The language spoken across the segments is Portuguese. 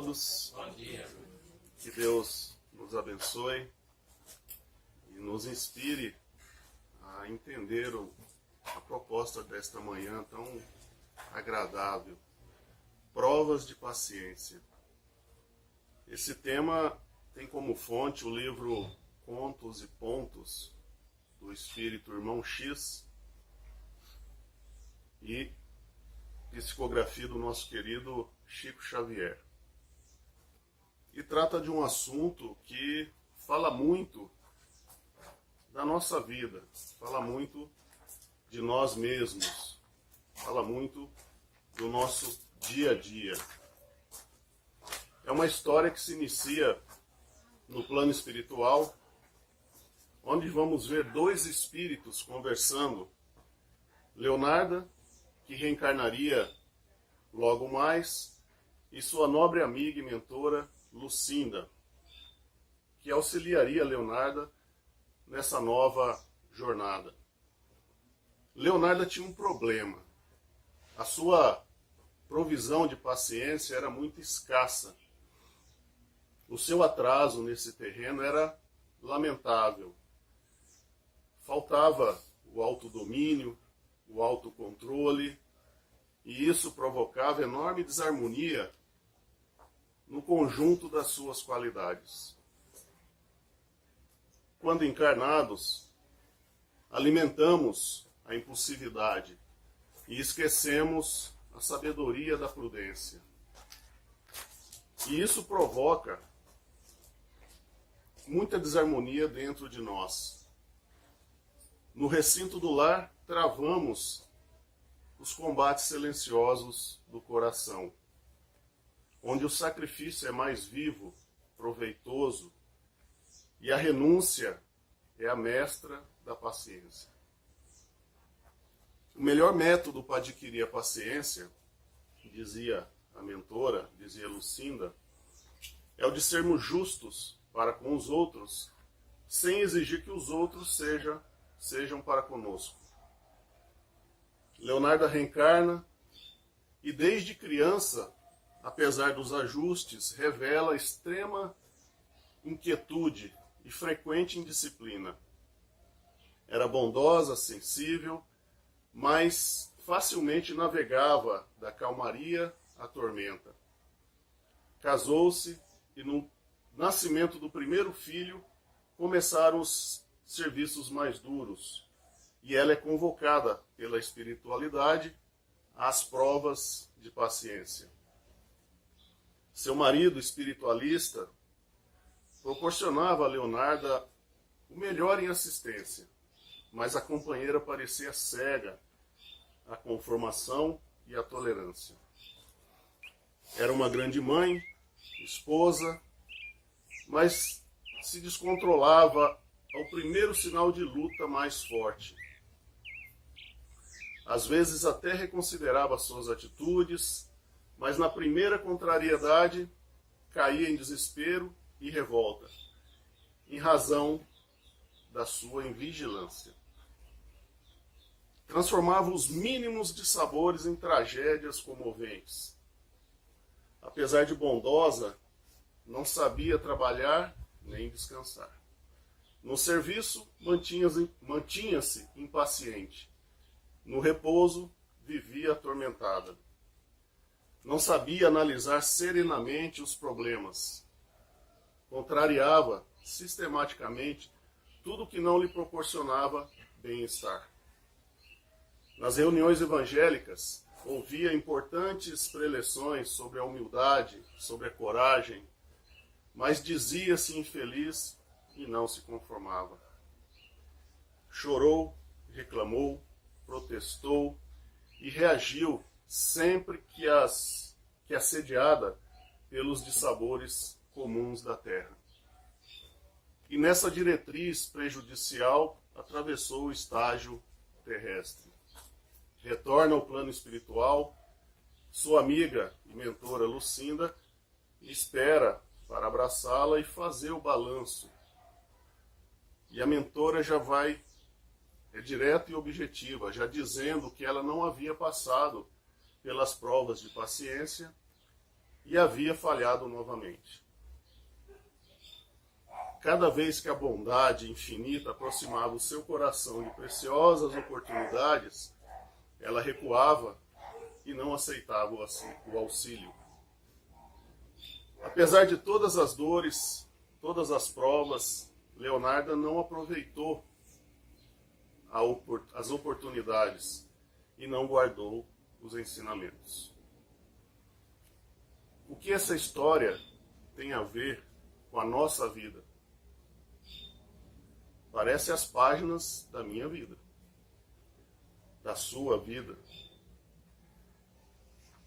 todos. Bom dia. Que Deus nos abençoe e nos inspire a entender a proposta desta manhã tão agradável. Provas de paciência. Esse tema tem como fonte o livro Contos e Pontos, do espírito Irmão X, e psicografia do nosso querido Chico Xavier. E trata de um assunto que fala muito da nossa vida, fala muito de nós mesmos, fala muito do nosso dia a dia. É uma história que se inicia no plano espiritual, onde vamos ver dois espíritos conversando. Leonarda, que reencarnaria logo mais, e sua nobre amiga e mentora Lucinda, que auxiliaria Leonarda nessa nova jornada. Leonarda tinha um problema. A sua provisão de paciência era muito escassa. O seu atraso nesse terreno era lamentável. Faltava o autodomínio, o autocontrole, e isso provocava enorme desarmonia no conjunto das suas qualidades. Quando encarnados, alimentamos a impulsividade e esquecemos a sabedoria da prudência. E isso provoca muita desarmonia dentro de nós. No recinto do lar, travamos os combates silenciosos do coração, onde o sacrifício é mais vivo, proveitoso, e a renúncia é a mestra da paciência. O melhor método para adquirir a paciência, dizia a mentora, dizia Lucinda, é o de sermos justos para com os outros, sem exigir que os outros sejam para conosco. Leonarda reencarna e desde criança, apesar dos ajustes, revela extrema inquietude e frequente indisciplina. Era bondosa, sensível, mas facilmente navegava da calmaria à tormenta. Casou-se e no nascimento do primeiro filho começaram os serviços mais duros, e ela é convocada pela espiritualidade às provas de paciência. Seu marido espiritualista proporcionava a Leonarda o melhor em assistência, mas a companheira parecia cega à conformação e à tolerância. Era uma grande mãe, esposa, mas se descontrolava ao primeiro sinal de luta mais forte. Às vezes até reconsiderava suas atitudes, mas na primeira contrariedade caía em desespero e revolta, em razão da sua invigilância. Transformava os mínimos dissabores em tragédias comoventes. Apesar de bondosa, não sabia trabalhar nem descansar. No serviço, mantinha-se impaciente. No repouso, vivia atormentada. Não sabia analisar serenamente os problemas. Contrariava sistematicamente tudo que não lhe proporcionava bem-estar. Nas reuniões evangélicas, ouvia importantes preleções sobre a humildade, sobre a coragem, mas dizia-se infeliz e não se conformava. Chorou, reclamou, protestou e reagiu sempre que assediada pelos dissabores comuns da terra. E nessa diretriz prejudicial atravessou o estágio terrestre. Retorna ao plano espiritual, sua amiga e mentora Lucinda espera para abraçá-la e fazer o balanço. E a mentora já vai, é direta e objetiva, já dizendo que ela não havia passado pelas provas de paciência e havia falhado novamente. Cada vez que a bondade infinita aproximava o seu coração de preciosas oportunidades, ela recuava e não aceitava o auxílio. Apesar de todas as dores, todas as provas, Leonarda não aproveitou as oportunidades e não guardou os ensinamentos. O que essa história tem a ver com a nossa vida? Parece as páginas da minha vida, da sua vida.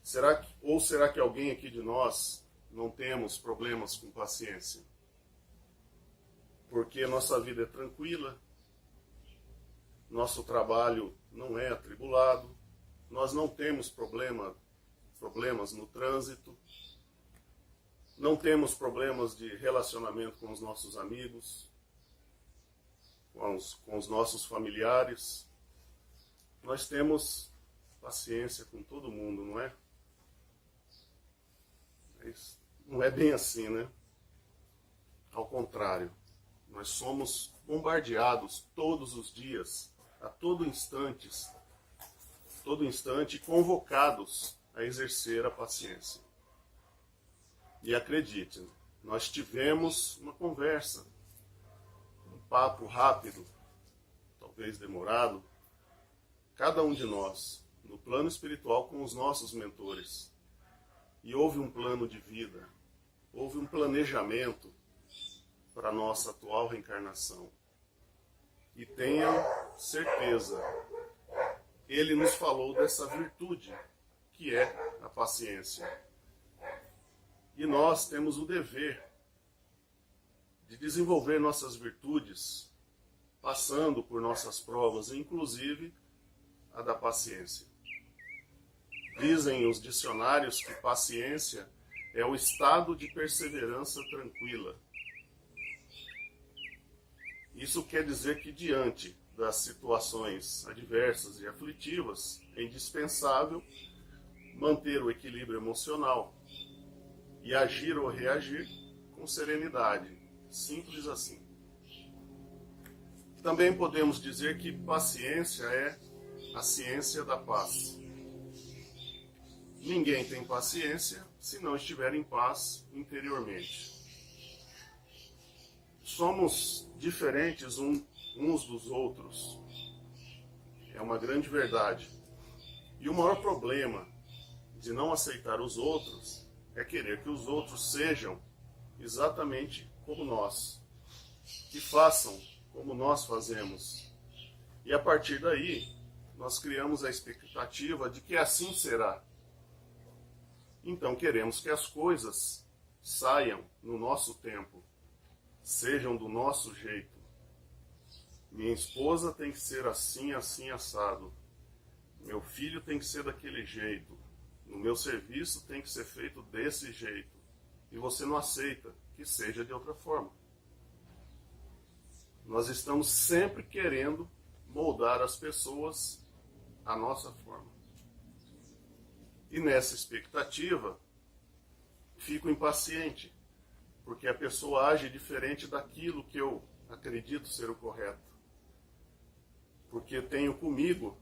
Será que alguém aqui de nós não temos problemas com paciência? Porque nossa vida é tranquila, nosso trabalho não é atribulado, nós não temos problemas no trânsito, não temos problemas de relacionamento com os nossos amigos, com os nossos familiares. Nós temos paciência com todo mundo, não é? Mas não é bem assim, né? Ao contrário, nós somos bombardeados todos os dias, a todo instante, convocados a exercer a paciência. E acredite, nós tivemos uma conversa, um papo rápido, talvez demorado, cada um de nós, no plano espiritual com os nossos mentores. E houve um plano de vida, houve um planejamento para a nossa atual reencarnação. E tenham certeza, ele nos falou dessa virtude, que é a paciência. E nós temos o dever de desenvolver nossas virtudes, passando por nossas provas, inclusive a da paciência. Dizem os dicionários que paciência é o estado de perseverança tranquila. Isso quer dizer que diante das situações adversas e aflitivas, é indispensável manter o equilíbrio emocional e agir ou reagir com serenidade. Simples assim. Também podemos dizer que paciência é a ciência da paz. Ninguém tem paciência se não estiver em paz interiormente. Somos diferentes uns dos outros. É uma grande verdade. E o maior problema de não aceitar os outros é querer que os outros sejam exatamente como nós, que façam como nós fazemos. E a partir daí, nós criamos a expectativa de que assim será. Então queremos que as coisas saiam no nosso tempo, sejam do nosso jeito. Minha esposa tem que ser assim, assim, assado. Meu filho tem que ser daquele jeito. No meu serviço tem que ser feito desse jeito. E você não aceita que seja de outra forma. Nós estamos sempre querendo moldar as pessoas à nossa forma. E nessa expectativa, fico impaciente, porque a pessoa age diferente daquilo que eu acredito ser o correto. Porque tenho comigo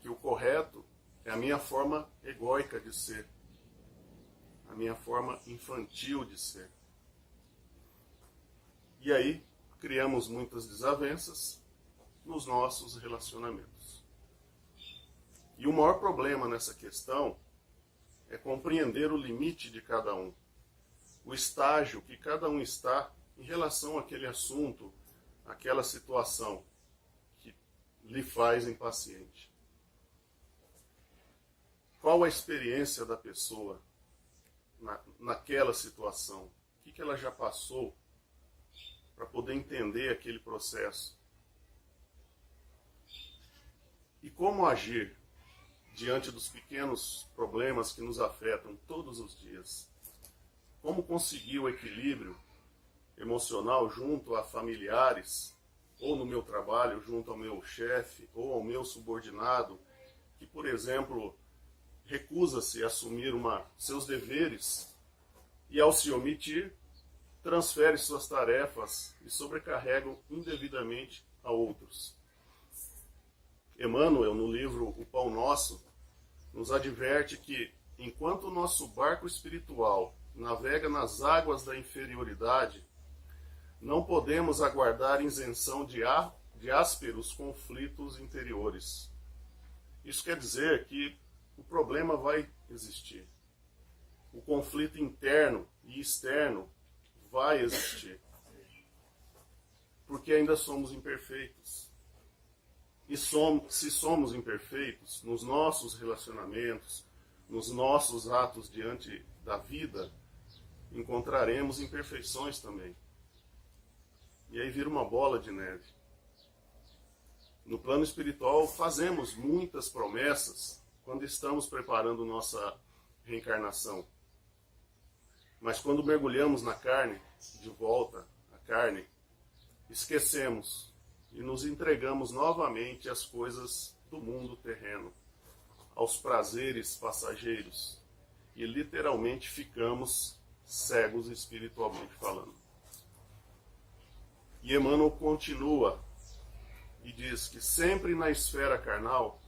que o correto é a minha forma egóica de ser, a minha forma infantil de ser. E aí, criamos muitas desavenças nos nossos relacionamentos. E o maior problema nessa questão é compreender o limite de cada um, o estágio que cada um está em relação àquele assunto, àquela situação que lhe faz impaciente. Qual a experiência da pessoa naquela situação? O que ela já passou para poder entender aquele processo? E como agir diante dos pequenos problemas que nos afetam todos os dias? Como conseguir o equilíbrio emocional junto a familiares, ou no meu trabalho, junto ao meu chefe, ou ao meu subordinado, que, por exemplo, recusa-se a assumir seus deveres e ao se omitir, transfere suas tarefas e sobrecarregam indevidamente a outros. Emmanuel, no livro O Pão Nosso, nos adverte que, enquanto o nosso barco espiritual navega nas águas da inferioridade, não podemos aguardar isenção de ásperos conflitos interiores. Isso quer dizer que o problema vai existir. O conflito interno e externo vai existir. Porque ainda somos imperfeitos. E se somos imperfeitos nos nossos relacionamentos, nos nossos atos diante da vida, encontraremos imperfeições também. E aí vira uma bola de neve. No plano espiritual, fazemos muitas promessas quando estamos preparando nossa reencarnação. Mas quando mergulhamos na carne, de volta à carne, esquecemos e nos entregamos novamente às coisas do mundo terreno, aos prazeres passageiros, e literalmente ficamos cegos espiritualmente falando. E Emmanuel continua e diz que sempre na esfera carnal,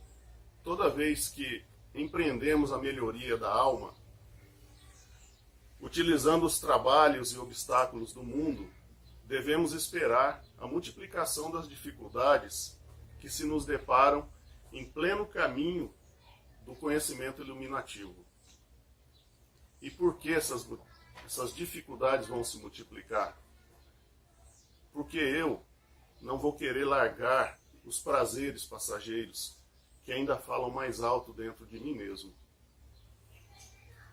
toda vez que empreendemos a melhoria da alma, utilizando os trabalhos e obstáculos do mundo, devemos esperar a multiplicação das dificuldades que se nos deparam em pleno caminho do conhecimento iluminativo. E por que essas dificuldades vão se multiplicar? Porque eu não vou querer largar os prazeres passageiros que ainda falam mais alto dentro de mim mesmo.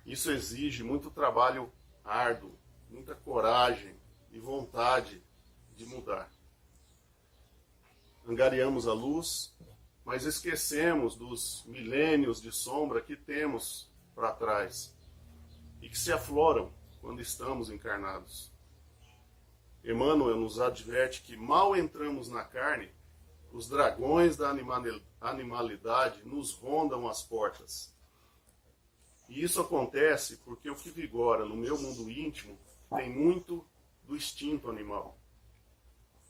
Isso exige muito trabalho árduo, muita coragem e vontade de mudar. Angariamos a luz, mas esquecemos dos milênios de sombra que temos para trás e que se afloram quando estamos encarnados. Emmanuel nos adverte que mal entramos na carne, os dragões da animalidade nos rondam as portas. E isso acontece porque o que vigora no meu mundo íntimo tem muito do instinto animal.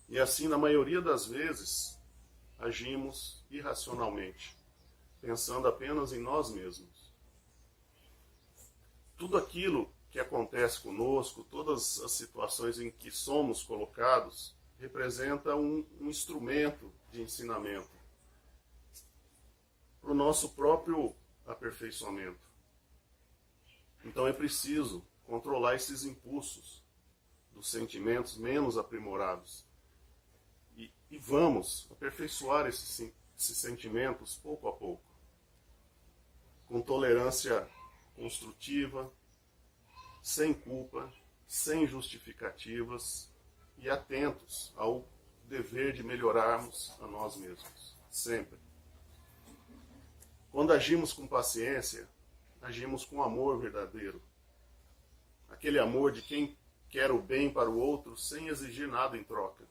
E assim, na maioria das vezes, agimos irracionalmente, pensando apenas em nós mesmos. Tudo aquilo que acontece conosco, todas as situações em que somos colocados, representa um instrumento de ensinamento para o nosso próprio aperfeiçoamento. Então é preciso controlar esses impulsos dos sentimentos menos aprimorados. E vamos aperfeiçoar esses sentimentos pouco a pouco, com tolerância construtiva, sem culpa, sem justificativas e atentos ao dever de melhorarmos a nós mesmos, sempre. Quando agimos com paciência, agimos com amor verdadeiro. Aquele amor de quem quer o bem para o outro sem exigir nada em troca.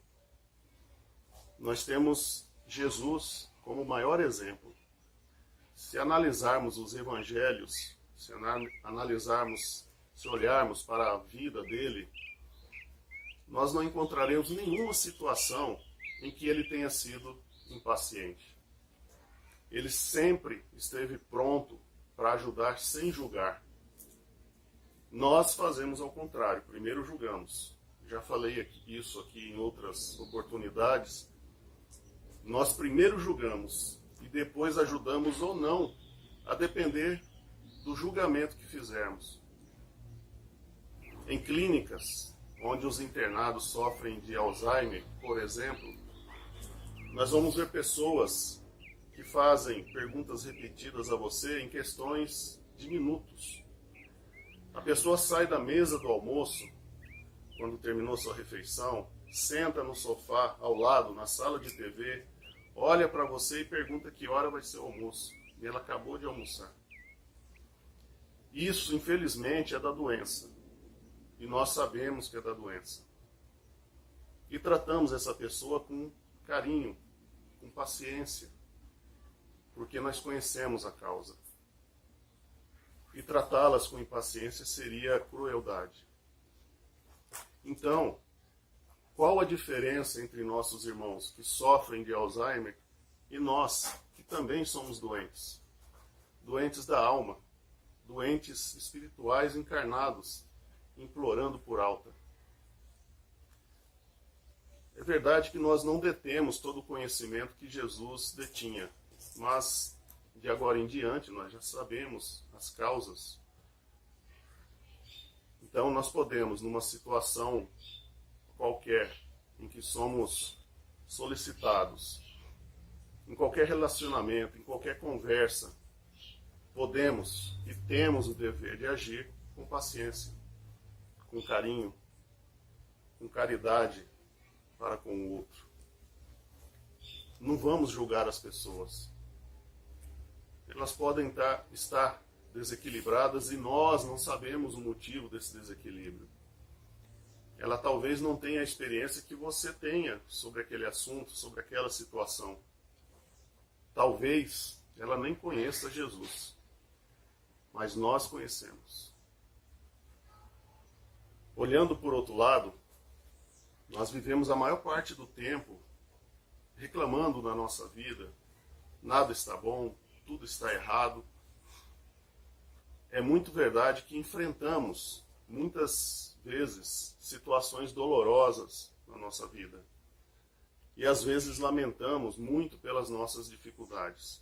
Nós temos Jesus como o maior exemplo. Se analisarmos os evangelhos, se olharmos para a vida dele, nós não encontraremos nenhuma situação em que ele tenha sido impaciente. Ele sempre esteve pronto para ajudar sem julgar. Nós fazemos ao contrário, primeiro julgamos. Já falei isso aqui em outras oportunidades. Nós primeiro julgamos e depois ajudamos ou não, a depender do julgamento que fizermos. Em clínicas onde os internados sofrem de Alzheimer, por exemplo, nós vamos ver pessoas que fazem perguntas repetidas a você em questões de minutos. A pessoa sai da mesa do almoço, quando terminou sua refeição, senta no sofá ao lado, na sala de TV, olha para você e pergunta que hora vai ser o almoço. E ela acabou de almoçar. Isso, infelizmente, é da doença. E nós sabemos que é da doença. E tratamos essa pessoa com carinho, com paciência, porque nós conhecemos a causa. e tratá-las com impaciência seria crueldade. Então, qual a diferença entre nossos irmãos que sofrem de Alzheimer e nós, que também somos doentes? Doentes da alma, doentes espirituais encarnados, implorando por alta. É verdade que nós não detemos todo o conhecimento que Jesus detinha, mas de agora em diante nós já sabemos as causas. Então nós podemos, numa situação qualquer, em que somos solicitados, em qualquer relacionamento, em qualquer conversa, podemos e temos o dever de agir com paciência, com carinho, com caridade para com o outro. Não vamos julgar as pessoas. Elas podem estar desequilibradas e nós não sabemos o motivo desse desequilíbrio. Ela talvez não tenha a experiência que você tenha sobre aquele assunto, sobre aquela situação. Talvez ela nem conheça Jesus, mas nós conhecemos. Olhando por outro lado, nós vivemos a maior parte do tempo reclamando da nossa vida. Nada está bom, tudo está errado. É muito verdade que enfrentamos, muitas vezes, situações dolorosas na nossa vida. E às vezes lamentamos muito pelas nossas dificuldades.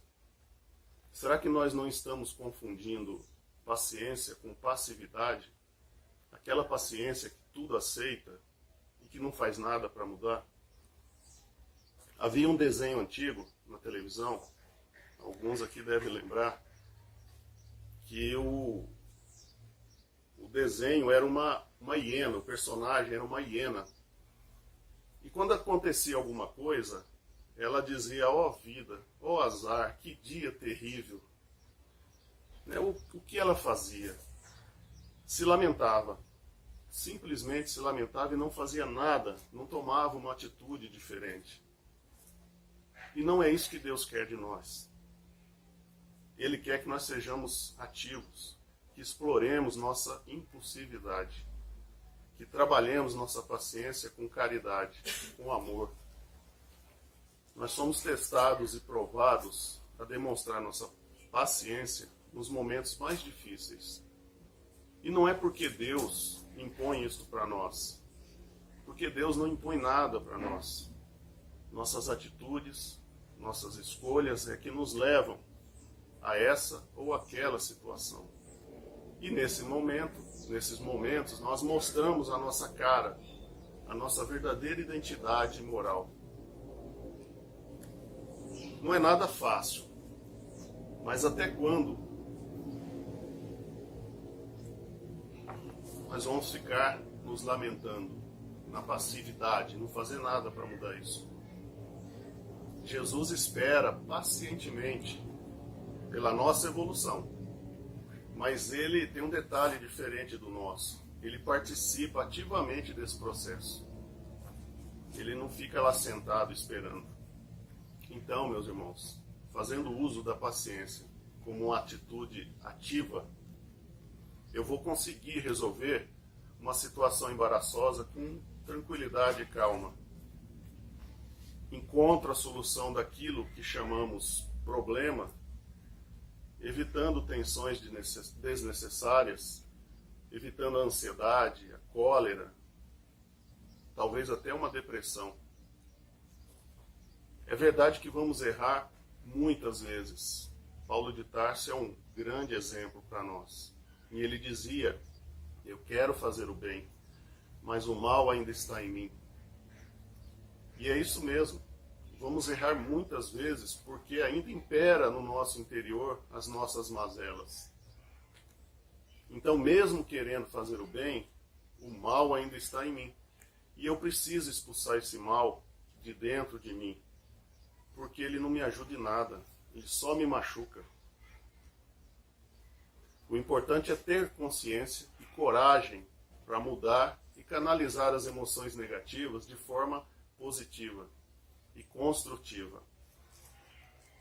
Será que nós não estamos confundindo paciência com passividade? Aquela paciência que tudo aceita e que não faz nada para mudar? Havia um desenho antigo na televisão, alguns aqui devem lembrar, que o desenho era uma hiena, o personagem era uma hiena. E quando acontecia alguma coisa, ela dizia: ó vida, ó azar, que dia terrível. O que ela fazia? Se lamentava. Simplesmente se lamentava e não fazia nada, não tomava uma atitude diferente. E não é isso que Deus quer de nós. Ele quer que nós sejamos ativos, que exploremos nossa impulsividade, que trabalhemos nossa paciência com caridade, com amor. Nós somos testados e provados a demonstrar nossa paciência nos momentos mais difíceis. E não é porque Deus impõe isso para nós, porque Deus não impõe nada para nós. Nossas atitudes, nossas escolhas é que nos levam a essa ou aquela situação. E nesses momentos, nós mostramos a nossa cara, a nossa verdadeira identidade moral. Não é nada fácil, mas até quando nós vamos ficar nos lamentando, na passividade, não fazer nada para mudar isso? Jesus espera pacientemente pela nossa evolução, mas ele tem um detalhe diferente do nosso. Ele participa ativamente desse processo. Ele não fica lá sentado esperando. Então, meus irmãos, fazendo uso da paciência como uma atitude ativa, eu vou conseguir resolver uma situação embaraçosa com tranquilidade e calma. Encontro a solução daquilo que chamamos problema, evitando tensões desnecessárias, evitando a ansiedade, a cólera, talvez até uma depressão. É verdade que vamos errar muitas vezes. Paulo de Tarso é um grande exemplo para nós. E ele dizia: eu quero fazer o bem, mas o mal ainda está em mim. E é isso mesmo. Vamos errar muitas vezes porque ainda impera no nosso interior as nossas mazelas. Então, mesmo querendo fazer o bem, o mal ainda está em mim. E eu preciso expulsar esse mal de dentro de mim, porque ele não me ajuda em nada, ele só me machuca. O importante é ter consciência e coragem para mudar e canalizar as emoções negativas de forma positiva e construtiva.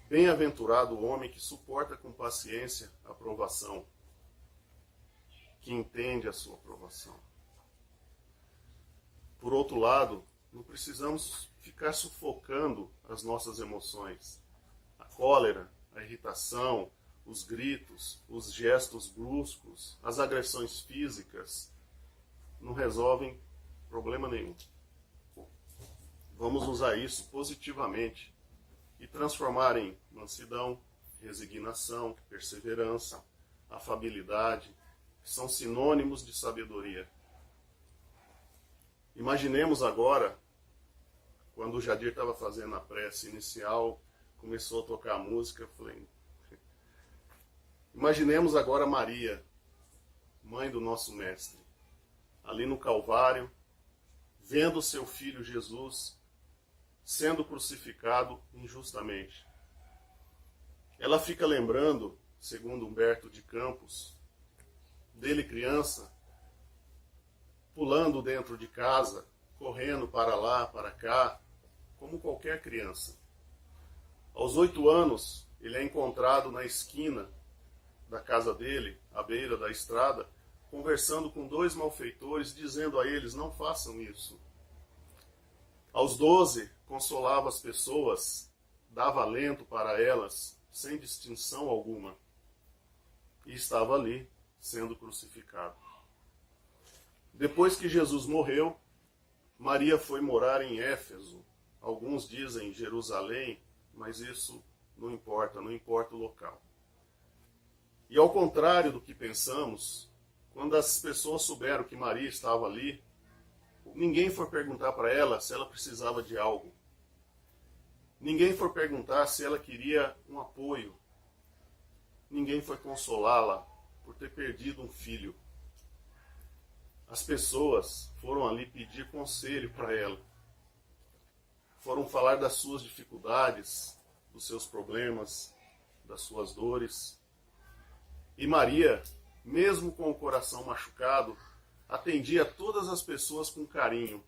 Bem-aventurado o homem que suporta com paciência a provação, que entende a sua aprovação. Por outro lado, não precisamos ficar sufocando as nossas emoções. A cólera, a irritação, os gritos, os gestos bruscos, as agressões físicas não resolvem problema nenhum. Vamos usar isso positivamente e transformar em mansidão, resignação, perseverança, afabilidade, que são sinônimos de sabedoria. Imaginemos agora, quando o Jadir estava fazendo a prece inicial, começou a tocar a música, eu falei, imaginemos agora Maria, mãe do nosso Mestre, ali no Calvário, vendo seu filho Jesus sendo crucificado injustamente. Ela fica lembrando, segundo Humberto de Campos, dele criança, pulando dentro de casa, correndo para lá, para cá, como qualquer criança. Aos 8 anos, ele é encontrado na esquina da casa dele, à beira da estrada, conversando com 2 malfeitores, dizendo a eles, não façam isso. Aos 12, consolava as pessoas, dava alento para elas, sem distinção alguma. E estava ali, sendo crucificado. Depois que Jesus morreu, Maria foi morar em Éfeso. Alguns dizem Jerusalém, mas isso não importa o local. E ao contrário do que pensamos, quando as pessoas souberam que Maria estava ali, ninguém foi perguntar para ela se ela precisava de algo. Ninguém foi perguntar se ela queria um apoio. Ninguém foi consolá-la por ter perdido um filho. As pessoas foram ali pedir conselho para ela. Foram falar das suas dificuldades, dos seus problemas, das suas dores. E Maria, mesmo com o coração machucado, atendia todas as pessoas com carinho,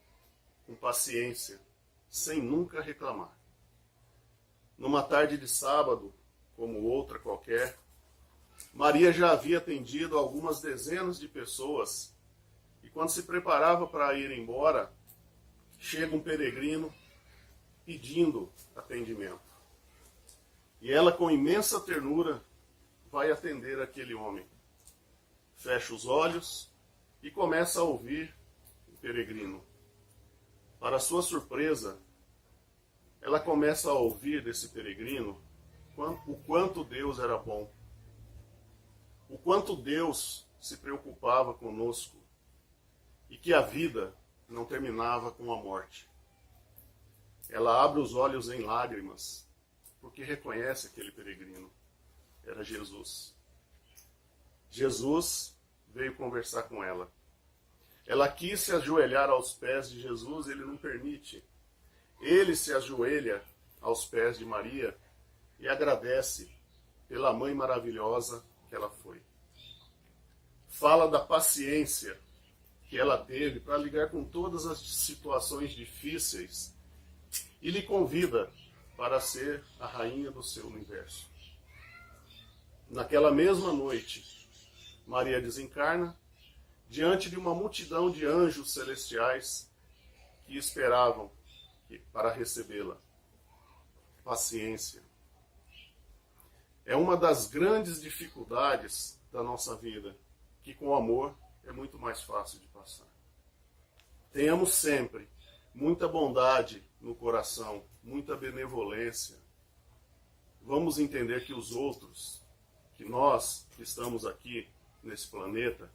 com paciência, sem nunca reclamar. Numa tarde de sábado, como outra qualquer, Maria já havia atendido algumas dezenas de pessoas e quando se preparava para ir embora, chega um peregrino pedindo atendimento. E ela, com imensa ternura, vai atender aquele homem. Fecha os olhos e começa a ouvir o peregrino. Para sua surpresa, ela começa a ouvir desse peregrino o quanto Deus era bom, o quanto Deus se preocupava conosco e que a vida não terminava com a morte. Ela abre os olhos em lágrimas, porque reconhece aquele peregrino. Era Jesus. Jesus veio conversar com ela. Ela quis se ajoelhar aos pés de Jesus, ele não permite. Ele se ajoelha aos pés de Maria e agradece pela mãe maravilhosa que ela foi. Fala da paciência que ela teve para lidar com todas as situações difíceis e lhe convida para ser a rainha do seu universo. Naquela mesma noite, Maria desencarna diante de uma multidão de anjos celestiais que esperavam para recebê-la. Paciência. É uma das grandes dificuldades da nossa vida, que com amor é muito mais fácil de passar. Tenhamos sempre muita bondade no coração, muita benevolência. Vamos entender que os outros, que nós que estamos aqui nesse planeta,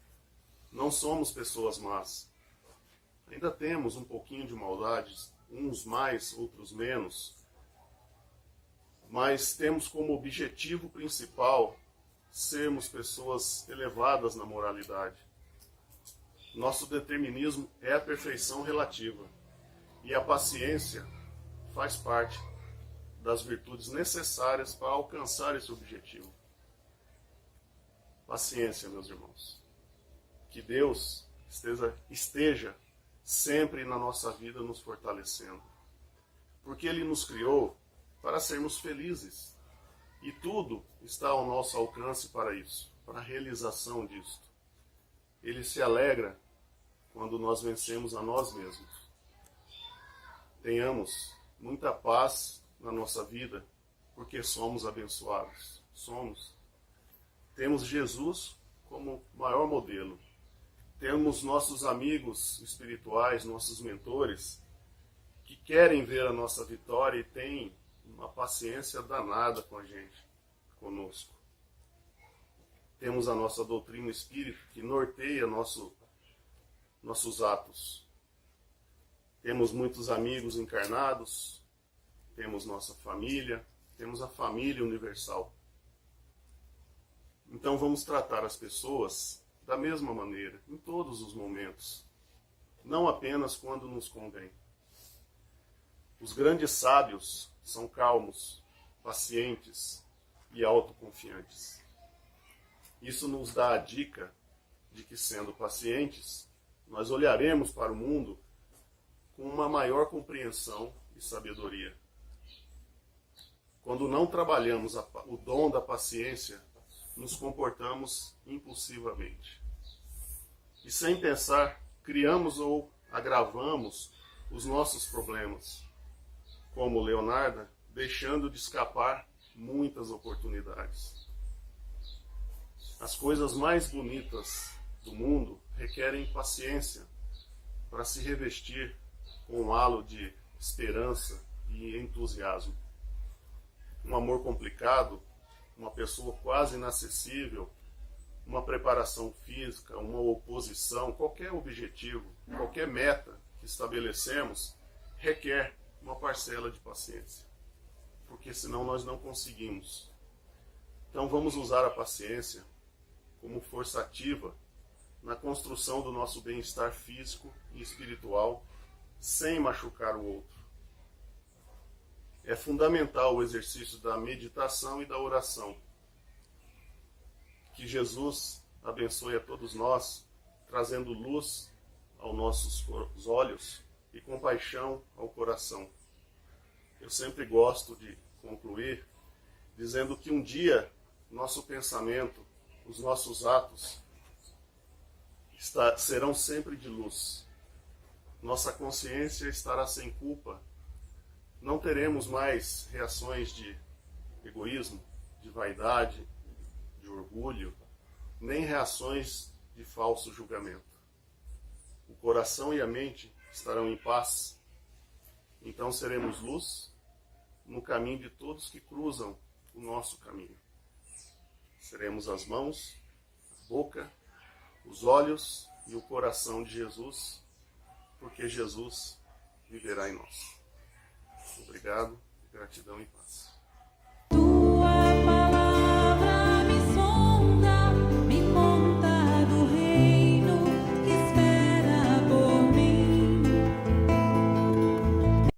não somos pessoas más. Ainda temos um pouquinho de maldade, uns mais, outros menos, mas temos como objetivo principal sermos pessoas elevadas na moralidade. Nosso determinismo é a perfeição relativa e a paciência faz parte das virtudes necessárias para alcançar esse objetivo. Paciência, meus irmãos. Que Deus esteja sempre na nossa vida nos fortalecendo. Porque Ele nos criou para sermos felizes. E tudo está ao nosso alcance para isso, para a realização disto. Ele se alegra quando nós vencemos a nós mesmos. Tenhamos muita paz na nossa vida, porque somos abençoados. Temos Jesus como maior modelo. Temos nossos amigos espirituais, nossos mentores, que querem ver a nossa vitória e têm uma paciência danada com a gente, conosco. Temos a nossa doutrina espírita, que norteia nossos atos. Temos muitos amigos encarnados, temos nossa família, temos a família universal. Então vamos tratar as pessoas da mesma maneira, em todos os momentos, não apenas quando nos convém. Os grandes sábios são calmos, pacientes e autoconfiantes. Isso nos dá a dica de que, sendo pacientes, nós olharemos para o mundo com uma maior compreensão e sabedoria. Quando não trabalhamos o dom da paciência, nos comportamos impulsivamente. E sem pensar, criamos ou agravamos os nossos problemas, como Leonardo, deixando de escapar muitas oportunidades. As coisas mais bonitas do mundo requerem paciência para se revestir com um halo de esperança e entusiasmo. Um amor complicado, uma pessoa quase inacessível, uma preparação física, uma oposição, qualquer objetivo, qualquer meta que estabelecemos, requer uma parcela de paciência, porque senão nós não conseguimos. Então vamos usar a paciência como força ativa na construção do nosso bem-estar físico e espiritual, sem machucar o outro. É fundamental o exercício da meditação e da oração. Que Jesus abençoe a todos nós, trazendo luz aos nossos olhos e compaixão ao coração. Eu sempre gosto de concluir dizendo que um dia nosso pensamento, os nossos atos serão sempre de luz. Nossa consciência estará sem culpa. Não teremos mais reações de egoísmo, de vaidade, de orgulho, nem reações de falso julgamento. O coração e a mente estarão em paz. Então seremos luz no caminho de todos que cruzam o nosso caminho. Seremos as mãos, a boca, os olhos e o coração de Jesus, porque Jesus viverá em nós. Obrigado, gratidão e paz.